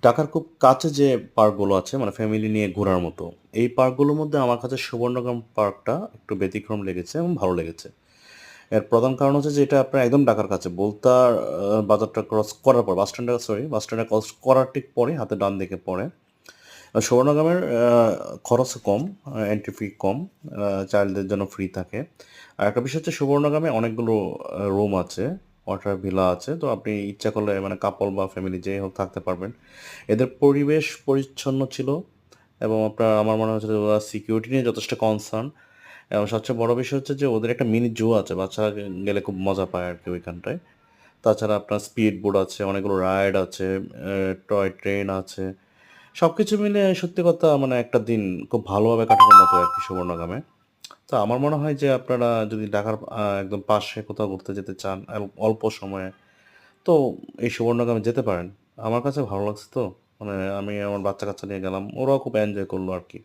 ঢাকার খুব কাছে যে পার্কগুলো আছে মানে ফ্যামিলি নিয়ে ঘোরার মতো, এই পার্কগুলোর মধ্যে আমার কাছে সুবর্ণগ্রাম পার্কটা একটু ব্যতিক্রম লেগেছে এবং ভালো লেগেছে। এর প্রধান কারণ হচ্ছে যে এটা আপনার একদম ঢাকার কাছে বলতার বাজারটা ক্রস করার পর বাস স্ট্যান্ডটা ক্রস করার ঠিক পরে হাতে ডান দিকে পড়ে। সুবর্ণগ্রামের খরচ কম, এন্ট্রি ফি কম, চাইল্ডদের জন্য ফ্রি থাকে। আর একটা বিষয় হচ্ছে সুবর্ণগ্রামে অনেকগুলো রুম আছে, ওয়াটার ভিলা আছে। তো আপনি ইচ্ছা করলে মানে কাপল বা ফ্যামিলি যেই হোক থাকতে পারবেন। এদের পরিবেশ পরিচ্ছন্ন ছিল এবং আপনার আমার মনে হচ্ছে যে ওরা সিকিউরিটি নিয়ে যথেষ্ট কনসার্ন। এবং সবচেয়ে বড় বিষয় হচ্ছে যে ওদের একটা মিনি জু আছে, বাচ্চারা গেলে খুব মজা পায় আর কি ওইখানটায়। তাছাড়া আপনার স্পিড বোট আছে, অনেকগুলো রাইড আছে, টয় ট্রেন আছে। সবকিছু মিলে সত্যি কথা মানে একটা দিন খুব ভালোভাবে কাটানোর মতো আর কি সুবর্ণগ্রামে। তো আমার মনে হয় যে আপনারা যদি ঢাকার একদম পাশে কোথাও ঘুরতে যেতে চান অল্প সময়ে, তো এই সুবর্ণগ্রামে যেতে পারেন। আমার কাছে ভালো লাগছে তো, মানে আমি আমার বাচ্চা কাচ্চা নিয়ে গেলাম, ওরাও খুব এনজয় করলো আর কি।